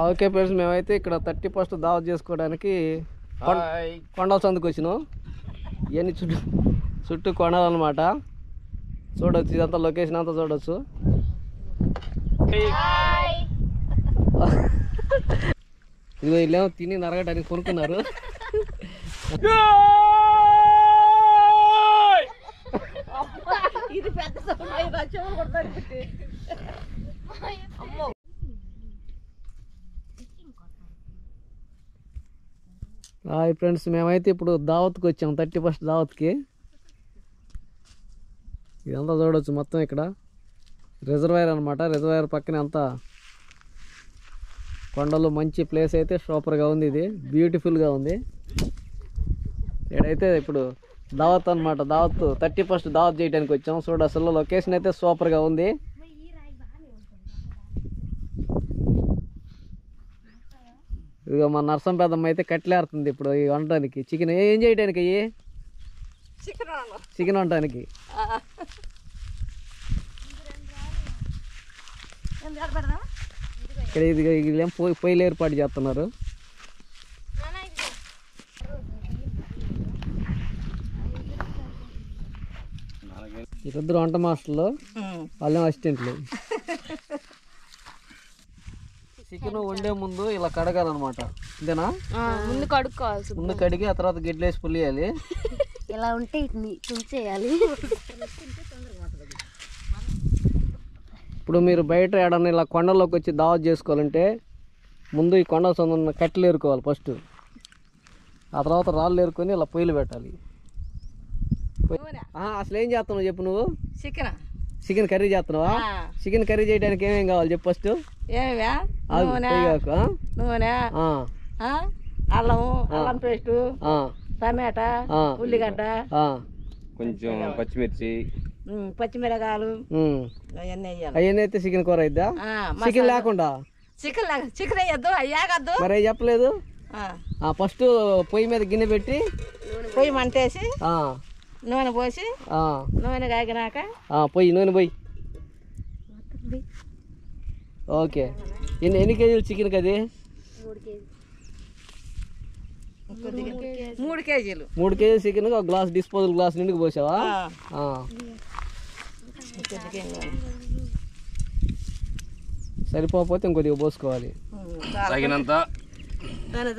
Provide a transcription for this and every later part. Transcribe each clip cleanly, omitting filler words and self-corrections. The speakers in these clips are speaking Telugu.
ఓకే ఫ్రెండ్స్, మేమైతే ఇక్కడ 31st దావత్ చేసుకోవడానికి కొండల సందుకు వచ్చినాం. ఇవన్నీ చుట్టూ కొండలు అనమాట. చూడొచ్చు, ఇదంతా లొకేషన్ అంతా చూడొచ్చు. ఇదిగో వీళ్ళేమో తిని నరగడానికి కొనుక్కున్నారు. హాయ్ ఫ్రెండ్స్, మేమైతే ఇప్పుడు దావత్కి వచ్చాము, 31st దావత్కి. ఇదంతా చూడవచ్చు మొత్తం. ఇక్కడ రిజర్వాయర్ అనమాట. రిజర్వాయర్ పక్కనే అంతా కొండలు, మంచి ప్లేస్ అయితే సూపర్గా ఉంది. ఇది బ్యూటిఫుల్గా ఉంది. ఇక్కడైతే ఇప్పుడు దావత్ అనమాట. దావత్ 31st దావత్ చేయడానికి వచ్చాము. చూడ అసలు లొకేషన్ అయితే సూపర్గా ఉంది. ఇదిగో మా నర్సం పెద్దమ్మ అయితే కట్లేరుతుంది ఇప్పుడు ఈ వండటానికి. చికెన్ ఏం చేయడానికి? అయ్యి చికెన్ వండటానికి. ఇక్కడ ఇది వీళ్ళేం పొయ్యిలు ఏర్పాటు చేస్తున్నారు. ఇద్దరు వంట మాస్టర్లు, వాళ్ళేం అసిస్టెంట్లు. చికెన్ వండే ముందు ఇలా కడగాలన్నమాట. ఇదేనా? ముందు కడుక్కోవాలి. ముందు కడిగి ఆ తర్వాత గిడ్లేసి పులియాలి. ఇలా ఉంటే చేయాలి. ఇప్పుడు మీరు బయట ఏడన్నా ఇలా కొండల్లోకి వచ్చి దావత్ చేసుకోవాలంటే ముందు ఈ కొండ సొంత కట్టెలు ఏరుకోవాలి ఫస్ట్. ఆ తర్వాత రాళ్ళు ఏరుకొని ఇలా పొయ్యిలు పెట్టాలి. అసలు ఏం చేస్తున్నావు చెప్పు నువ్వు? చికెన్ కర్రీ చేస్తున్నావా? చికెన్ కర్రీ చేయడానికి ఏమేం కావాలి చెప్పు ఫస్ట్. నూనె, అల్లం పేస్ట్, టమాటా, ఉల్లిగడ్డ, కొంచెం పచ్చిమిరకాయలు అవన్నీ అయితే చికెన్ కూర అయిద్దా? చికెన్ లేకుండా? చికెన్ వేయద్దు, అయ్యాగద్దు. మరి చెప్పలేదు. ఫస్ట్ పొయ్యి మీద గిన్నె పెట్టి పొయ్యి మంటేసి నూనె పోసి నూనె కాగినాక నూనె పోయి. ఓకే, ఎన్ని కేజీలు చికెన్ అది? 3 కేజీలు. 3 కేజీలు చికెన్ ఒక గ్లాస్, డిస్పోజల్ గ్లాస్ నిండుకు పోసావా? సరిపోతే ఇంకొద్దిగా పోసుకోవాలి.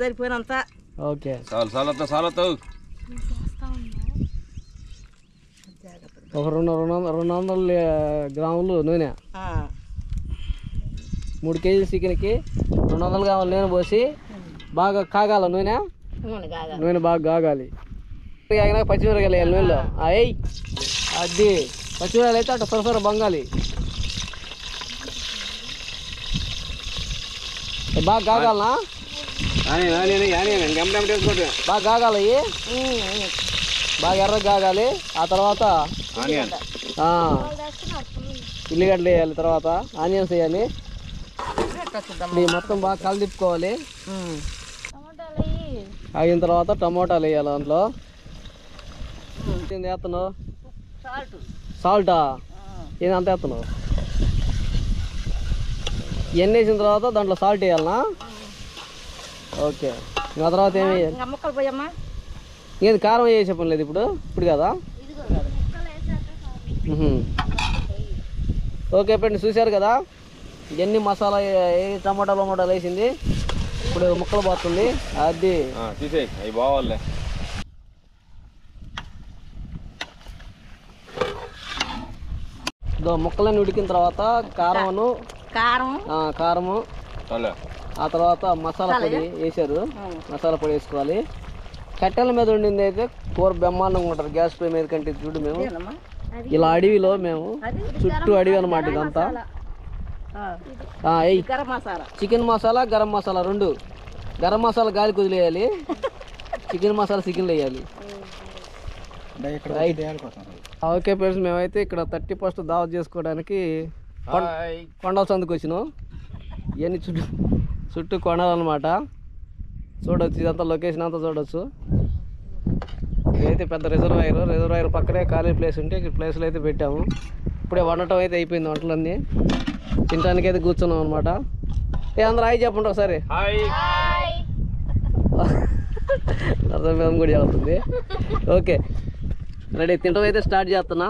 సరిపోయినంత. ఓకే, ఒక 200 గ్రాములు నూనె. 3 కేజీల చికెన్కి 200 గ్రాముల నూనె పోసి బాగా కాగాల. నూనె బాగా కాగాలి. కాగినాక పచ్చిమిరకాయలు వేయాలి నూనెలో. అయ్యి అది పచ్చిమిరకాయలు అయితే అటు సొరసొర బంగాలి. బాగా కాగాలనా? బాగా కాగాలి, బాగా ఎర్రగా కాగాలి. ఆ తర్వాత ఉల్లిగడ్డలు వేయాలి, తర్వాత ఆనియన్స్ వేయాలి. మొత్తం బాగా కలదిప్పుకోవాలి. అయిన తర్వాత టమోటాలు వేయాలి దాంట్లో. వేస్తున్నావు సాల్టా? ఏది అంత వేస్తున్నావు? ఎన్ని వేసిన తర్వాత దాంట్లో సాల్ట్ వేయాలనా? ఓకే, ఆ తర్వాత ఏమి వేయాలి? ఏది కారం వేసే పని లేదు ఇప్పుడు కదా? ఓకే ఫ్రెండ్స్, చూశారు కదా ఎన్ని మసాలా టమోటాలు వేసింది. ఇప్పుడు ముక్కలు పోతుంది. అది అవి బావాలే. ముక్కలన్నీ ఉడికిన తర్వాత కారము, ఆ తర్వాత మసాలా పొడి వేసారు. మసాలా పొడి వేసుకోవాలి. కట్టెల మీద ఉండింది అయితే కూర బ్రహ్మాండంగా ఉంటారు. గ్యాస్ పొయ్యి మీద కంటే చూడు, మేము ఇలా అడవిలో, మేము చుట్టూ అడవి అనమాట ఇదంతా. చికెన్ మసాలా, గరం మసాలా 2. గరం మసాలా గాలి కుదిలేయాలి, చికెన్ మసాలా చికెన్లో వేయాలి. ఓకే ఫ్రెండ్స్, మేమైతే ఇక్కడ 31st దావత్ చేసుకోవడానికి కొండల సందుకు వచ్చినాం. ఇవన్నీ చుట్టూ కొండలు అనమాట. చూడొచ్చు, ఇదంతా లొకేషన్ అంతా చూడొచ్చు. ఇదైతే పెద్ద రిజర్వాయర్ పక్కనే ఖాళీ ప్లేస్ ఉంటే ఇక్కడ ప్లేస్లో అయితే పెట్టాము. ఇప్పుడే వండటం అయితే అయిపోయింది. వంటలన్నీ తినడానికి అయితే కూర్చున్నాం అనమాట. అందరూ హాయ్ చెప్పండి ఒకసారి. హాయ్. మేము కూడా చదువుతుంది. ఓకే రెడీ, తింటం అయితే స్టార్ట్ చేస్తున్నా.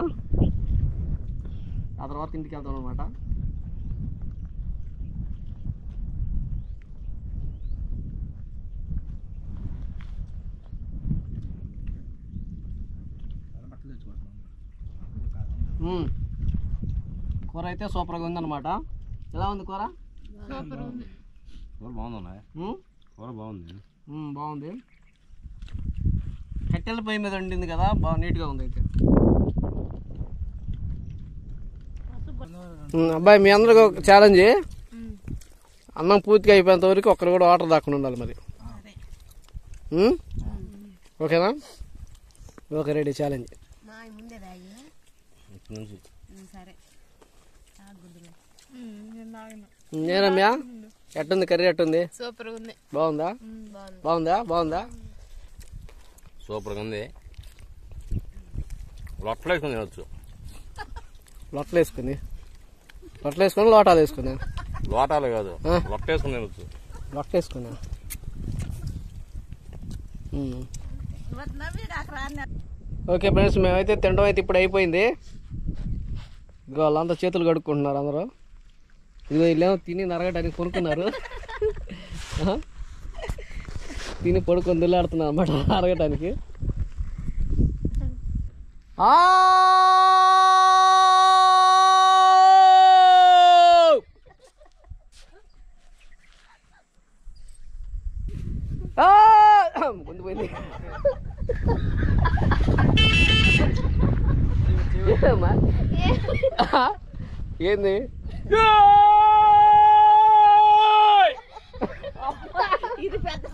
ఆ తర్వాత ఇంటికి వెళ్తాం అనమాట. కూర అయితే సూపర్గా ఉందన్నమాట. ఎలా ఉంది కూర? కూర బాగుంది. కూర బాగుంది. బాగుంది. కట్టెల పొయ్యి మీద వండింది కదా, బాగా నీట్గా ఉంది అయితే. అబ్బాయి మీ అందరికి ఒక ఛాలెంజ్, అన్నం పూర్తిగా అయిపోయేంత వరకు ఒక్కరు కూడా వాటర్ దాక్కుండా ఉండాలి మరి. ఓకేనా? Okay ready, challenge. నేనమ్మా ఎట్టుంది కర్రీ? ఎట్టుంది? సూపర్ ఉంది. బాగుందా? బాగుందా? సూపర్గా ఉంది. లొట్టలు వేసుకుని తినొచ్చు. లొట్టలు వేసుకుని లోటాలు వేసుకుని? లోటాలు కాదు, లొట్ట వేసుకుని తినొచ్చు. లొట్ట వేసుకున్నా. ఓకే ఫ్రెండ్స్, మేమైతే తినడం అయితే ఇప్పుడు అయిపోయింది. ఇదిగో వాళ్ళంతా చేతులు కడుక్కుంటున్నారు అందరూ. ఇదిగో వీళ్ళేమో తిని నరగడానికి కొనుక్కున్నారు. తిని పడుకొని దుల్లాడుతున్నారు అన్నమాట అరగటానికి. ముందు పోయింది. ఏంది? ఇది పెద్ద